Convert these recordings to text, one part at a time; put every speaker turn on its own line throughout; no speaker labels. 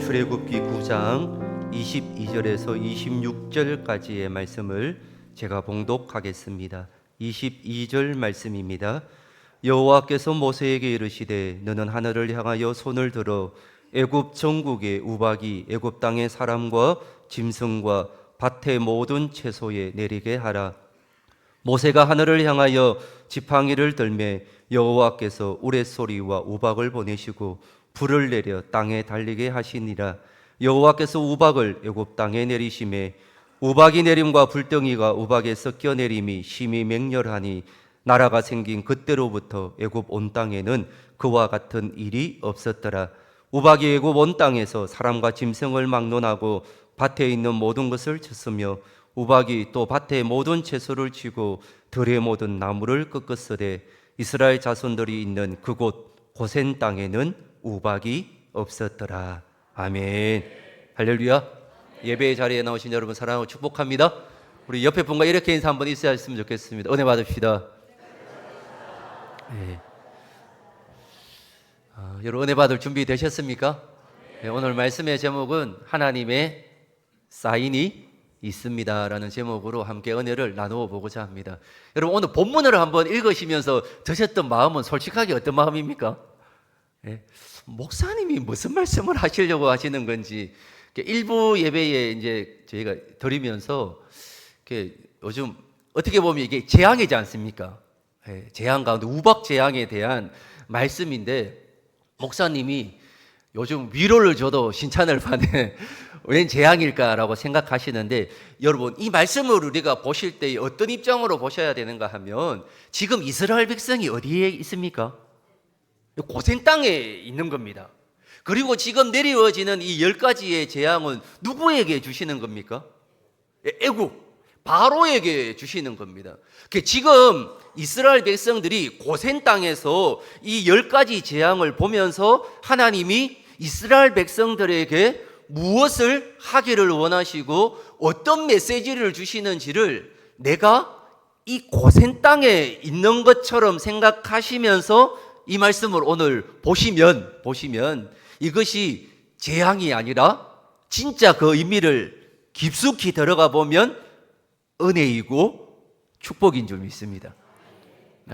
출애굽기 9장 22절에서 26절까지의 말씀을 제가 봉독하겠습니다. 22절 말씀입니다. 여호와께서 모세에게 이르시되 너는 하늘을 향하여 손을 들어 애굽 전국의 우박이 애굽 땅의 사람과 짐승과 밭의 모든 채소에 내리게 하라. 모세가 하늘을 향하여 지팡이를 들매 여호와께서 우레소리와 우박을 보내시고 불을 내려 땅에 달리게 하시니라. 여호와께서 우박을 애굽 땅에 내리심에 우박이 내림과 불덩이가 우박에 섞여 내림이 심히 맹렬하니 나라가 생긴 그때로부터 애굽 온 땅에는 그와 같은 일이 없었더라. 우박이 애굽 온 땅에서 사람과 짐승을 막론하고 밭에 있는 모든 것을 쳤으며 우박이 또 밭의 모든 채소를 치고 들의 모든 나무를 꺾었으되 이스라엘 자손들이 있는 그곳 고센 땅에는 우박이 없었더라. 아멘. 할렐루야. 예배의 자리에 나오신 여러분 사랑하고 축복합니다. 우리 옆에 분과 이렇게 인사 한번 있어야 했으면 좋겠습니다. 은혜 받읍시다. 네. 여러분 은혜 받을 준비 되셨습니까? 네, 오늘 말씀의 제목은 하나님의 사인이 있습니다 라는 제목으로 함께 은혜를 나누어 보고자 합니다. 여러분 오늘 본문을 한번 읽으시면서 드셨던 마음은 솔직하게 어떤 마음입니까? 네. 목사님이 무슨 말씀을 하시려고 하시는 건지 일부 예배에 이제 저희가 드리면서 요즘 어떻게 보면 이게 재앙이지 않습니까? 네. 재앙 가운데 우박 재앙에 대한 말씀인데 목사님이 요즘 위로를 줘도 신찬을 받는 웬 재앙일까라고 생각하시는데 여러분 이 말씀을 우리가 보실 때 어떤 입장으로 보셔야 되는가 하면 지금 이스라엘 백성이 어디에 있습니까? 고센 땅에 있는 겁니다. 그리고 지금 내려지는 이 10가지의 재앙은 누구에게 주시는 겁니까? 애굽 바로에게 주시는 겁니다. 지금 이스라엘 백성들이 고센 땅에서 이 10가지 재앙을 보면서 하나님이 이스라엘 백성들에게 무엇을 하기를 원하시고 어떤 메시지를 주시는지를 내가 이 고센 땅에 있는 것처럼 생각하시면서 이 말씀을 오늘 보시면 이것이 재앙이 아니라 진짜 그 의미를 깊숙이 들어가 보면 은혜이고 축복인 줄 믿습니다.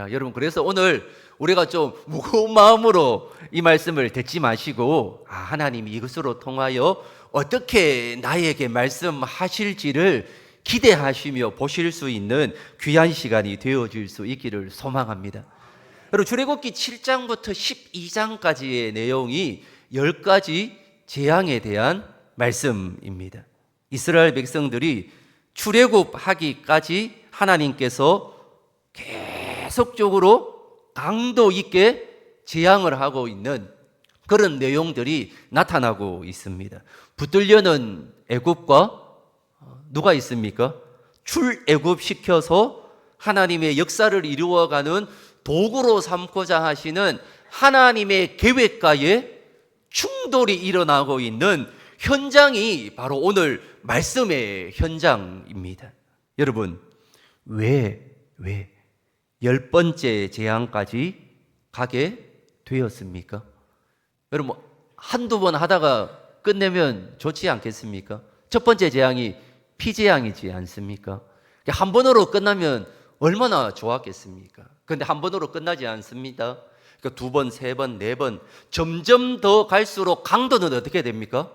여러분 그래서 오늘 우리가 좀 무거운 마음으로 이 말씀을 듣지 마시고 하나님이 이것으로 통하여 어떻게 나에게 말씀하실지를 기대하시며 보실 수 있는 귀한 시간이 되어질 수 있기를 소망합니다. 여러분 출애굽기 7장부터 12장까지의 내용이 10가지 재앙에 대한 말씀입니다. 이스라엘 백성들이 출애굽하기까지 하나님께서 계속적으로 강도 있게 재앙을 하고 있는 그런 내용들이 나타나고 있습니다. 붙들려는 애굽과 누가 있습니까? 출애굽시켜서 하나님의 역사를 이루어가는 도구로 삼고자 하시는 하나님의 계획과의 충돌이 일어나고 있는 현장이 바로 오늘 말씀의 현장입니다. 여러분 왜 10번째 재앙까지 가게 되었습니까? 여러분 한두 번 하다가 끝내면 좋지 않겠습니까? 첫 번째 재앙이 피재앙이지 않습니까? 한 번으로 끝나면 얼마나 좋았겠습니까? 그런데 한 번으로 끝나지 않습니다. 그러니까 두 번, 세 번, 네 번 점점 더 갈수록 강도는 어떻게 됩니까?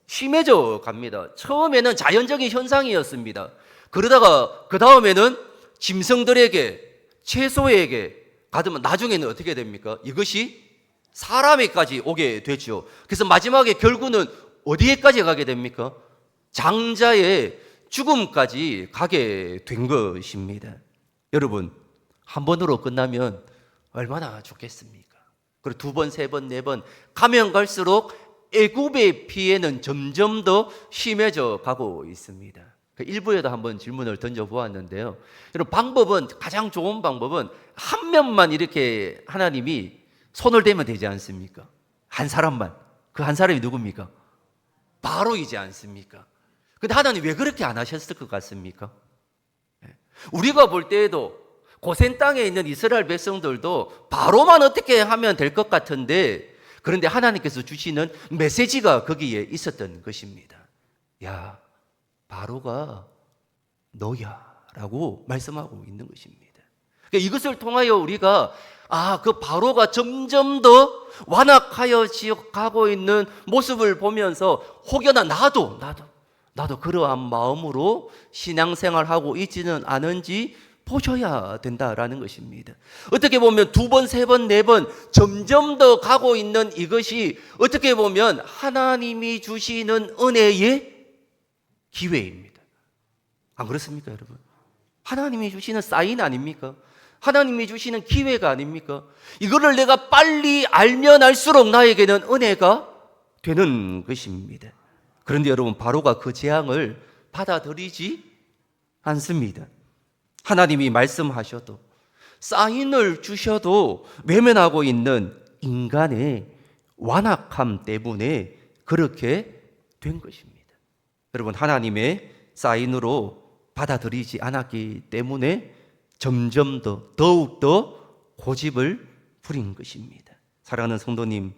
심해져 갑니다. 처음에는 자연적인 현상이었습니다. 그러다가 그 다음에는 짐승들에게 채소에게 가면 나중에는 어떻게 됩니까? 이것이 사람에까지 오게 되죠. 그래서 마지막에 결국은 어디에까지 가게 됩니까? 장자의 죽음까지 가게 된 것입니다. 여러분 한 번으로 끝나면 얼마나 좋겠습니까? 그리고 두 번, 세 번, 네 번 가면 갈수록 애굽의 피해는 점점 더 심해져 가고 있습니다. 일부에도 한번 질문을 던져보았는데요. 여러분 방법은 가장 좋은 방법은 한 명만 이렇게 하나님이 손을 대면 되지 않습니까? 한 사람만. 그 한 사람이 누굽니까? 바로이지 않습니까? 근데 하나님 왜 그렇게 안 하셨을 것 같습니까? 우리가 볼 때에도 고센 땅에 있는 이스라엘 백성들도 바로만 어떻게 하면 될 것 같은데 그런데 하나님께서 주시는 메시지가 거기에 있었던 것입니다. 야, 바로가 너야 라고 말씀하고 있는 것입니다. 그러니까 이것을 통하여 우리가 그 바로가 점점 더 완악하여 가고 있는 모습을 보면서 혹여나 나도 그러한 마음으로 신앙생활하고 있지는 않은지 보셔야 된다라는 것입니다. 어떻게 보면 2번, 3번, 4번 점점 더 가고 있는 이것이 어떻게 보면 하나님이 주시는 은혜의 기회입니다. 안 그렇습니까, 여러분? 하나님이 주시는 사인 아닙니까? 하나님이 주시는 기회가 아닙니까? 이거를 내가 빨리 알면 알수록 나에게는 은혜가 되는 것입니다. 그런데 여러분, 바로가 그 재앙을 받아들이지 않습니다. 하나님이 말씀하셔도 사인을 주셔도 외면하고 있는 인간의 완악함 때문에 그렇게 된 것입니다. 여러분, 하나님의 사인으로 받아들이지 않았기 때문에 점점 더욱더 고집을 부린 것입니다. 사랑하는 성도님,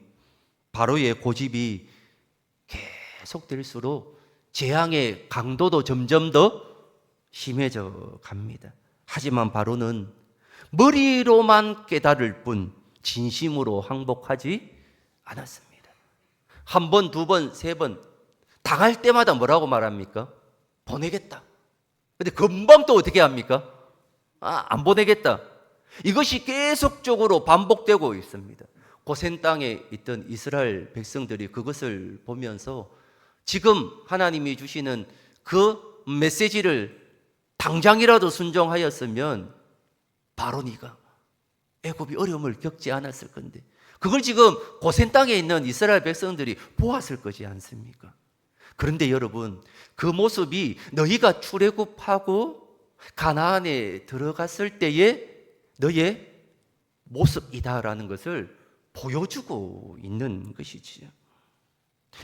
바로의 고집이 계속될수록 재앙의 강도도 점점 더 심해져 갑니다. 하지만 바로는 머리로만 깨달을 뿐 진심으로 항복하지 않았습니다. 1번, 2번, 3번 당할 때마다 뭐라고 말합니까? 보내겠다. 근데 금방 또 어떻게 합니까? 안 보내겠다. 이것이 계속적으로 반복되고 있습니다. 고센 땅에 있던 이스라엘 백성들이 그것을 보면서 지금 하나님이 주시는 그 메시지를 당장이라도 순종하였으면 바로 네가 애굽이 어려움을 겪지 않았을 건데 그걸 지금 고센 땅에 있는 이스라엘 백성들이 보았을 거지 않습니까? 그런데 여러분, 그 모습이 너희가 출애굽하고 가나안에 들어갔을 때의 너의 모습이다라는 것을 보여주고 있는 것이지요.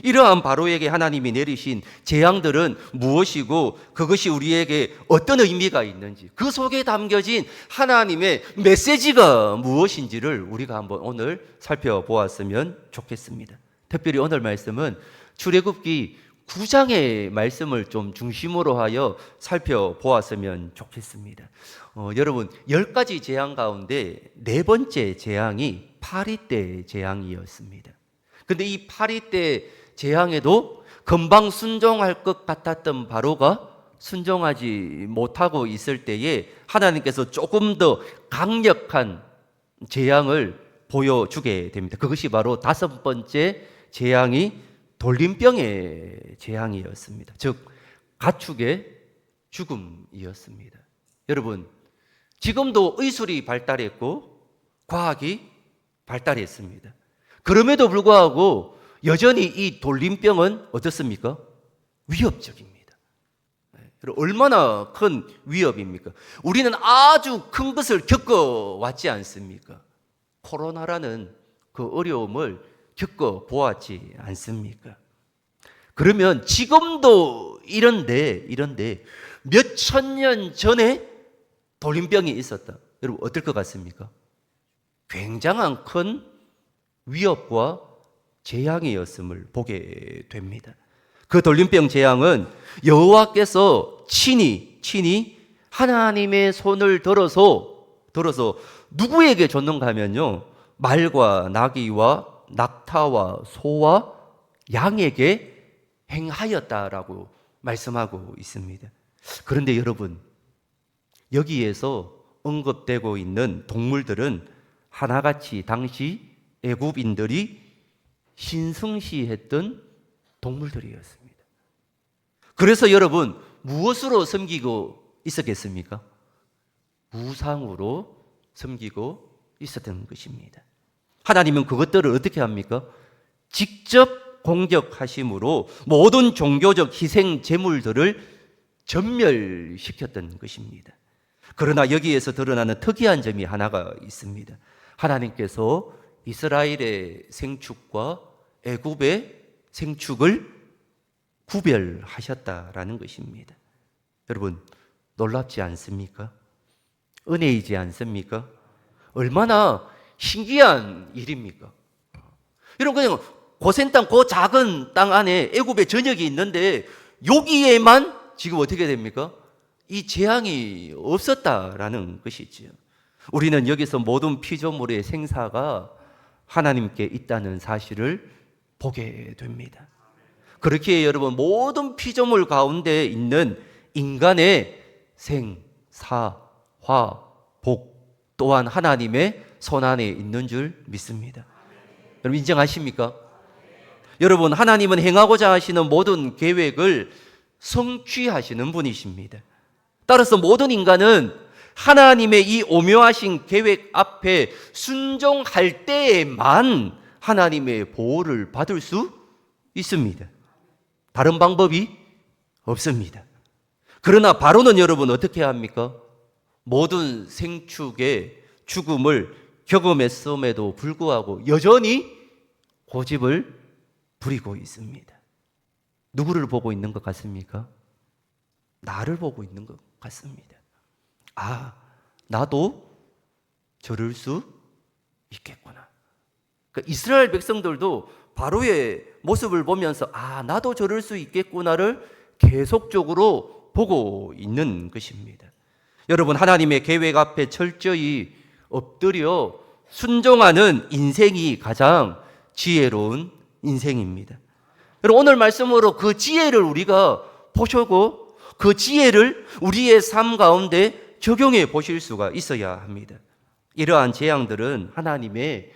이러한 바로에게 하나님이 내리신 재앙들은 무엇이고 그것이 우리에게 어떤 의미가 있는지, 그 속에 담겨진 하나님의 메시지가 무엇인지를 우리가 한번 오늘 살펴보았으면 좋겠습니다. 특별히 오늘 말씀은 출애굽기 9장의 말씀을 좀 중심으로 하여 살펴보았으면 좋겠습니다. 여러분, 10가지 재앙 가운데 4번째 재앙이 파리 때 재앙이었습니다. 근데 이 파리 때 재앙에도 금방 순종할 것 같았던 바로가 순종하지 못하고 있을 때에 하나님께서 조금 더 강력한 재앙을 보여주게 됩니다. 그것이 바로 5번째 재앙이 돌림병의 재앙이었습니다. 즉 가축의 죽음이었습니다. 여러분, 지금도 의술이 발달했고 과학이 발달했습니다. 그럼에도 불구하고 여전히 이 돌림병은 어떻습니까? 위협적입니다. 얼마나 큰 위협입니까? 우리는 아주 큰 것을 겪어왔지 않습니까? 코로나라는 그 어려움을 겪어보았지 않습니까? 그러면 지금도 이런데 몇 천 년 전에 돌림병이 있었다. 여러분 어떨 것 같습니까? 굉장한 큰 위협과 재앙이었음을 보게 됩니다. 그 돌림병 재앙은 여호와께서 친히 하나님의 손을 들어서 누구에게 줬는가 하면요, 말과 나귀와 낙타와 소와 양에게 행하였다라고 말씀하고 있습니다. 그런데 여러분, 여기에서 언급되고 있는 동물들은 하나같이 당시 애굽인들이 신성시했던 동물들이었습니다. 그래서 여러분, 무엇으로 섬기고 있었겠습니까? 우상으로 섬기고 있었던 것입니다. 하나님은 그것들을 어떻게 합니까? 직접 공격하심으로 모든 종교적 희생 제물들을 전멸시켰던 것입니다. 그러나 여기에서 드러나는 특이한 점이 하나가 있습니다. 하나님께서 이스라엘의 생축과 애굽의 생축을 구별하셨다라는 것입니다. 여러분, 놀랍지 않습니까? 은혜이지 않습니까? 얼마나 신기한 일입니까? 여러분, 그냥 고센 땅, 그 작은 땅 안에 애굽의 전역이 있는데 여기에만 지금 어떻게 됩니까? 이 재앙이 없었다라는 것이지요. 우리는 여기서 모든 피조물의 생사가 하나님께 있다는 사실을 보게 됩니다. 그렇게 여러분, 모든 피조물 가운데 있는 인간의 생, 사, 화, 복 또한 하나님의 손안에 있는 줄 믿습니다. 여러분, 인정하십니까? 여러분, 하나님은 행하고자 하시는 모든 계획을 성취하시는 분이십니다. 따라서 모든 인간은 하나님의 이 오묘하신 계획 앞에 순종할 때에만 하나님의 보호를 받을 수 있습니다. 다른 방법이 없습니다. 그러나 바로는 여러분 어떻게 합니까? 모든 생축의 죽음을 경험했음에도 불구하고 여전히 고집을 부리고 있습니다. 누구를 보고 있는 것 같습니까? 나를 보고 있는 것 같습니다. 아, 나도 저럴 수 있겠구나. 그러니까 이스라엘 백성들도 바로의 모습을 보면서 아, 나도 저럴 수 있겠구나를 계속적으로 보고 있는 것입니다. 여러분, 하나님의 계획 앞에 철저히 엎드려 순종하는 인생이 가장 지혜로운 인생입니다. 여러분, 오늘 말씀으로 그 지혜를 우리가 보시고 그 지혜를 우리의 삶 가운데 적용해 보실 수가 있어야 합니다. 이러한 재앙들은 하나님의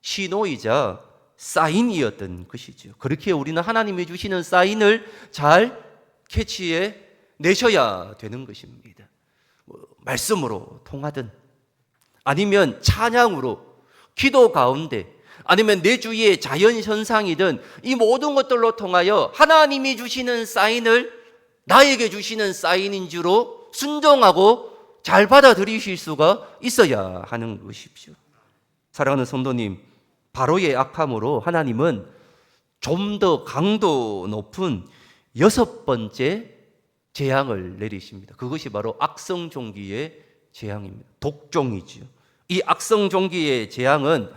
신호이자 사인이었던 것이죠. 그렇게 우리는 하나님이 주시는 사인을 잘 캐치해 내셔야 되는 것입니다. 말씀으로 통하든 아니면 찬양으로 기도 가운데 아니면 내 주위의 자연현상이든 이 모든 것들로 통하여 하나님이 주시는 사인을 나에게 주시는 사인인 줄로 순종하고 잘 받아들이실 수가 있어야 하는 것이죠. 사랑하는 성도님, 바로의 악함으로 하나님은 좀 더 강도 높은 6번째 재앙을 내리십니다. 그것이 바로 악성종기의 재앙입니다. 독종이죠. 이 악성종기의 재앙은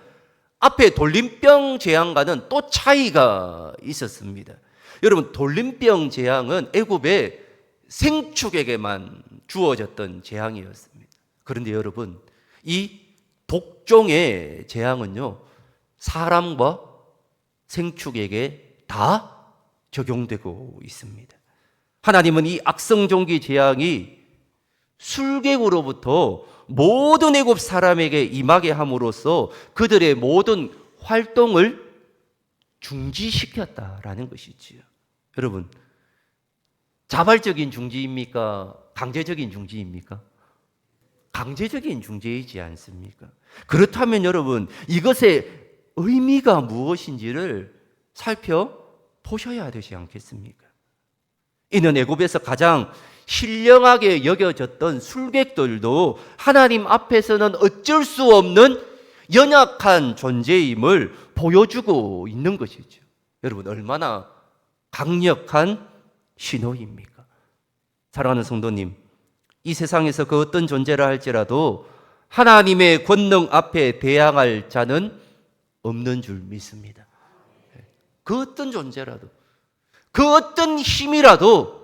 앞에 돌림병 재앙과는 또 차이가 있었습니다. 여러분, 돌림병 재앙은 애굽의 생축에게만 주어졌던 재앙이었습니다. 그런데 여러분, 이 독종의 재앙은요, 사람과 생축에게 다 적용되고 있습니다. 하나님은 이 악성종기 재앙이 술객으로부터 모든 애굽 사람에게 임하게 함으로써 그들의 모든 활동을 중지시켰다라는 것이지요. 여러분, 자발적인 중지입니까? 강제적인 중지입니까? 강제적인 중지이지 않습니까? 그렇다면 여러분, 이것의 의미가 무엇인지를 살펴보셔야 되지 않겠습니까? 이는 애굽에서 가장 신령하게 여겨졌던 술객들도 하나님 앞에서는 어쩔 수 없는 연약한 존재임을 보여주고 있는 것이죠. 여러분, 얼마나 강력한 신호입니까? 사랑하는 성도님, 이 세상에서 그 어떤 존재라 할지라도 하나님의 권능 앞에 대항할 자는 없는 줄 믿습니다. 그 어떤 존재라도, 그 어떤 힘이라도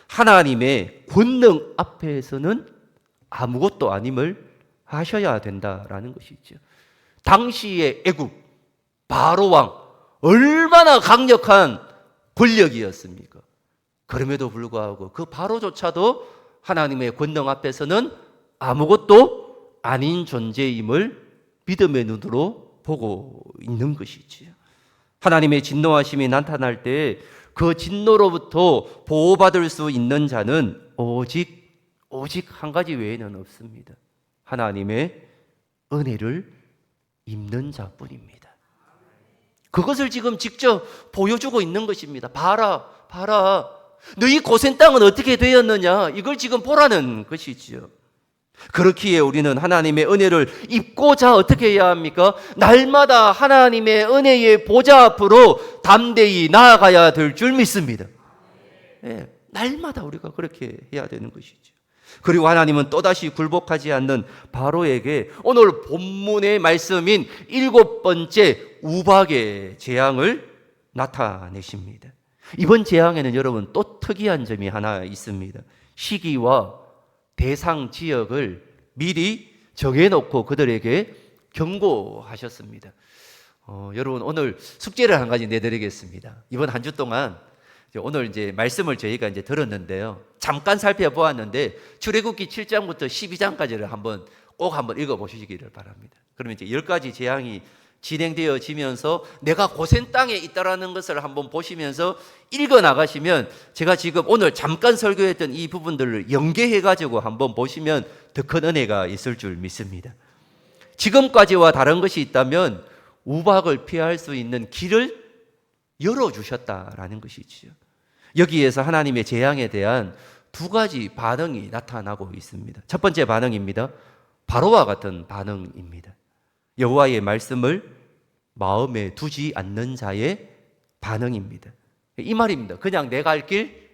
하나님의 권능 앞에서는 아무것도 아님을 하셔야 된다라는 것이죠. 당시의 애굽 바로 왕, 얼마나 강력한 권력이었습니까? 그럼에도 불구하고 그 바로조차도 하나님의 권능 앞에서는 아무것도 아닌 존재임을 믿음의 눈으로 보고 있는 것이지요. 하나님의 진노하심이 나타날 때 그 진노로부터 보호받을 수 있는 자는 오직 한 가지 외에는 없습니다. 하나님의 은혜를 입는 자뿐입니다. 그것을 지금 직접 보여주고 있는 것입니다. 봐라. 너희 고센 땅은 어떻게 되었느냐, 이걸 지금 보라는 것이지요. 그렇기에 우리는 하나님의 은혜를 입고자 어떻게 해야 합니까? 날마다 하나님의 은혜의 보좌 앞으로 담대히 나아가야 될 줄 믿습니다. 네, 날마다 우리가 그렇게 해야 되는 것이죠. 그리고 하나님은 또다시 굴복하지 않는 바로에게 오늘 본문의 말씀인 7번째 우박의 재앙을 나타내십니다. 이번 재앙에는 여러분 또 특이한 점이 하나 있습니다. 시기와 대상 지역을 미리 정해놓고 그들에게 경고하셨습니다. 여러분 오늘 숙제를 한 가지 내드리겠습니다. 이번 한 주 동안 오늘 이제 말씀을 저희가 이제 들었는데요. 잠깐 살펴보았는데 출애굽기 7장부터 12장까지를 꼭 한번 읽어보시기를 바랍니다. 그러면 이제 10가지 재앙이 진행되어지면서 내가 고센 땅에 있다라는 것을 한번 보시면서 읽어 나가시면 제가 지금 오늘 잠깐 설교했던 이 부분들을 연계해 가지고 한번 보시면 더 큰 은혜가 있을 줄 믿습니다. 지금까지와 다른 것이 있다면 우박을 피할 수 있는 길을 열어주셨다라는 것이지요. 여기에서 하나님의 재앙에 대한 두 가지 반응이 나타나고 있습니다. 첫 번째 반응입니다. 바로와 같은 반응입니다. 여호와의 말씀을 마음에 두지 않는 자의 반응입니다. 이 말입니다. 그냥 내 갈 길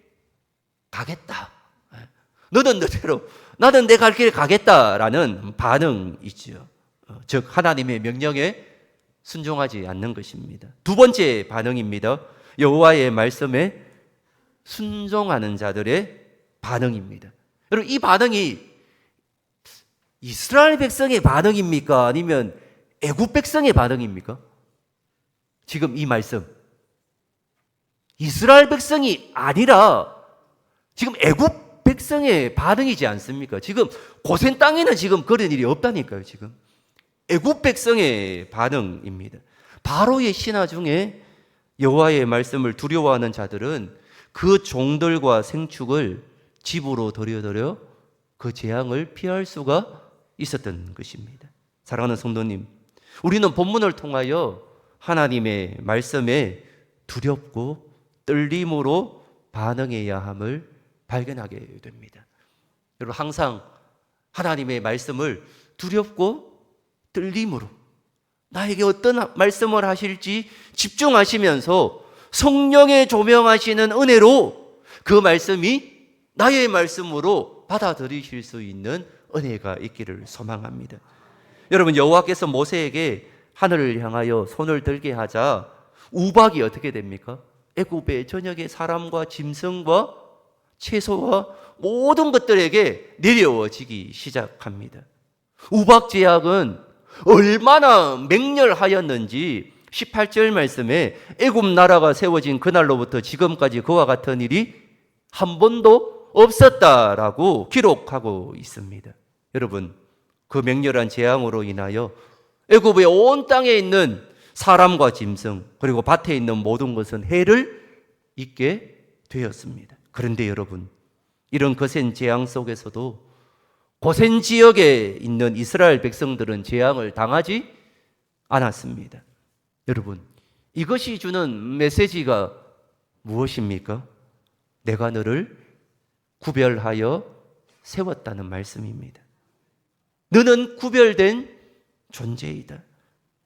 가겠다. 너는 너대로, 나는 내 갈 길 가겠다라는 반응이지요. 즉 하나님의 명령에 순종하지 않는 것입니다. 두 번째 반응입니다. 여호와의 말씀에 순종하는 자들의 반응입니다. 여러분 이 반응이 이스라엘 백성의 반응입니까? 아니면 애굽 백성의 반응입니까? 지금 이 말씀 이스라엘 백성이 아니라 지금 애굽 백성의 반응이지 않습니까? 지금 고센 땅에는 지금 그런 일이 없다니까요. 지금 애굽 백성의 반응입니다. 바로의 신하 중에 여호와의 말씀을 두려워하는 자들은 그 종들과 생축을 집으로 들여 그 재앙을 피할 수가 있었던 것입니다. 사랑하는 성도님, 우리는 본문을 통하여 하나님의 말씀에 두렵고 떨림으로 반응해야 함을 발견하게 됩니다. 여러분 항상 하나님의 말씀을 두렵고 떨림으로 나에게 어떤 말씀을 하실지 집중하시면서 성령의 조명하시는 은혜로 그 말씀이 나의 말씀으로 받아들이실 수 있는 은혜가 있기를 소망합니다. 여러분 여호와께서 모세에게 하늘을 향하여 손을 들게 하자 우박이 어떻게 됩니까? 애굽의 전역의 사람과 짐승과 채소와 모든 것들에게 내려워지기 시작합니다. 우박 재앙은 얼마나 맹렬하였는지 18절 말씀에 애굽 나라가 세워진 그날로부터 지금까지 그와 같은 일이 한 번도 없었다라고 기록하고 있습니다. 여러분 그 맹렬한 재앙으로 인하여 애굽의 온 땅에 있는 사람과 짐승 그리고 밭에 있는 모든 것은 해를 입게 되었습니다. 그런데 여러분 이런 거센 재앙 속에서도 고센 지역에 있는 이스라엘 백성들은 재앙을 당하지 않았습니다. 여러분 이것이 주는 메시지가 무엇입니까? 내가 너를 구별하여 세웠다는 말씀입니다. 너는 구별된 존재이다.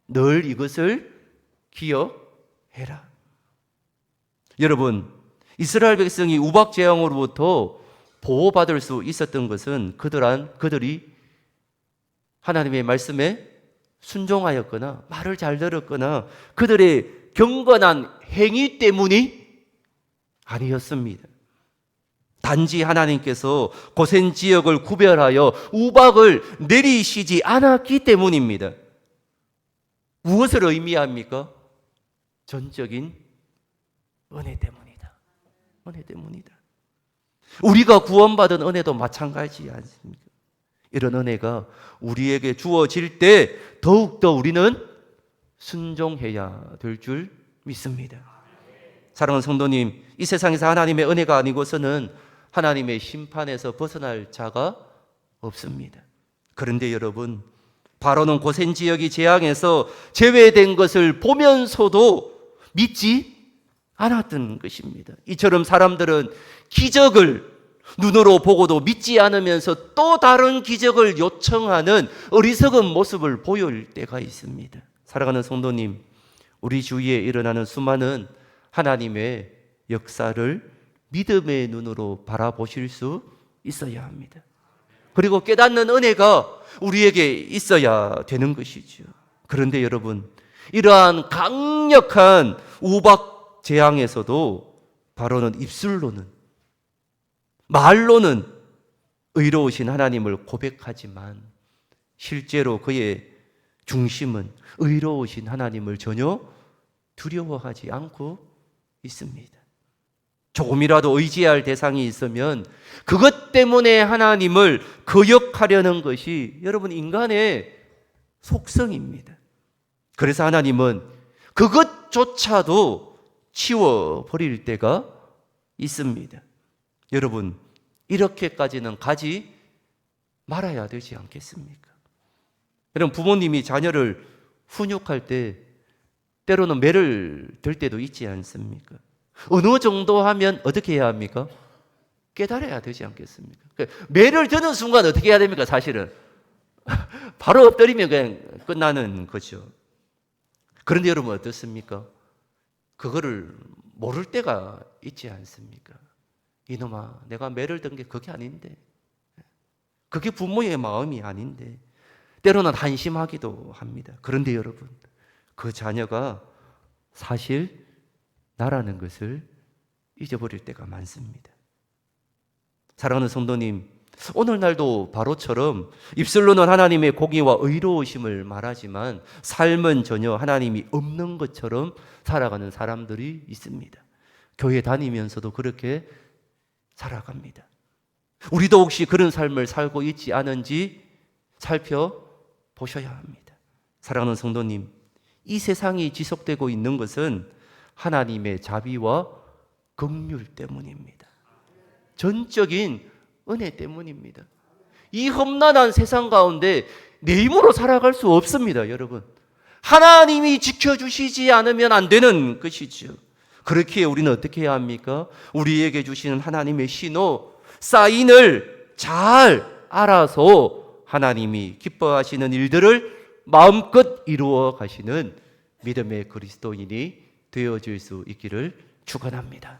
늘 이것을 기억해라. 여러분 이스라엘 백성이 우박 재앙으로부터 보호받을 수 있었던 것은 그들이 하나님의 말씀에 순종하였거나 말을 잘 들었거나 그들의 경건한 행위 때문이 아니었습니다. 단지 하나님께서 고센 지역을 구별하여 우박을 내리시지 않았기 때문입니다. 무엇을 의미합니까? 전적인 은혜 때문이다. 은혜 때문이다. 우리가 구원받은 은혜도 마찬가지지 않습니까? 이런 은혜가 우리에게 주어질 때 더욱더 우리는 순종해야 될 줄 믿습니다. 사랑하는 성도님, 이 세상에서 하나님의 은혜가 아니고서는 하나님의 심판에서 벗어날 자가 없습니다. 그런데 여러분, 바로는 고센 지역이 재앙에서 제외된 것을 보면서도 믿지 않았던 것입니다. 이처럼 사람들은 기적을 눈으로 보고도 믿지 않으면서 또 다른 기적을 요청하는 어리석은 모습을 보일 때가 있습니다. 사랑하는 성도님, 우리 주위에 일어나는 수많은 하나님의 역사를 믿음의 눈으로 바라보실 수 있어야 합니다. 그리고 깨닫는 은혜가 우리에게 있어야 되는 것이죠. 그런데 여러분, 이러한 강력한 우박 재앙에서도 바로는 입술로는, 말로는 의로우신 하나님을 고백하지만 실제로 그의 중심은 의로우신 하나님을 전혀 두려워하지 않고 있습니다. 조금이라도 의지할 대상이 있으면 그것 때문에 하나님을 거역하려는 것이 여러분 인간의 속성입니다. 그래서 하나님은 그것조차도 치워버릴 때가 있습니다. 여러분, 이렇게까지는 가지 말아야 되지 않겠습니까? 여러분, 부모님이 자녀를 훈육할 때 때로는 매를 들 때도 있지 않습니까? 어느 정도 하면 어떻게 해야 합니까? 깨달아야 되지 않겠습니까? 매를 드는 순간 어떻게 해야 됩니까? 사실은 바로 엎드리면 그냥 끝나는 거죠. 그런데 여러분 어떻습니까? 그거를 모를 때가 있지 않습니까? 이놈아, 내가 매를 든 게 그게 아닌데, 그게 부모의 마음이 아닌데, 때로는 한심하기도 합니다. 그런데 여러분, 그 자녀가 사실 나라는 것을 잊어버릴 때가 많습니다. 사랑하는 성도님, 오늘날도 바로처럼 입술로는 하나님의 공의와 의로우심을 말하지만 삶은 전혀 하나님이 없는 것처럼 살아가는 사람들이 있습니다. 교회 다니면서도 그렇게 살아갑니다. 우리도 혹시 그런 삶을 살고 있지 않은지 살펴보셔야 합니다. 사랑하는 성도님, 이 세상이 지속되고 있는 것은 하나님의 자비와 긍휼 때문입니다. 전적인 은혜 때문입니다. 이 험난한 세상 가운데 내 힘으로 살아갈 수 없습니다, 여러분. 하나님이 지켜주시지 않으면 안 되는 것이죠. 그렇기에 우리는 어떻게 해야 합니까? 우리에게 주시는 하나님의 신호, 사인을 잘 알아서 하나님이 기뻐하시는 일들을 마음껏 이루어 가시는 믿음의 그리스도인이 되어질 수 있기를 축원합니다.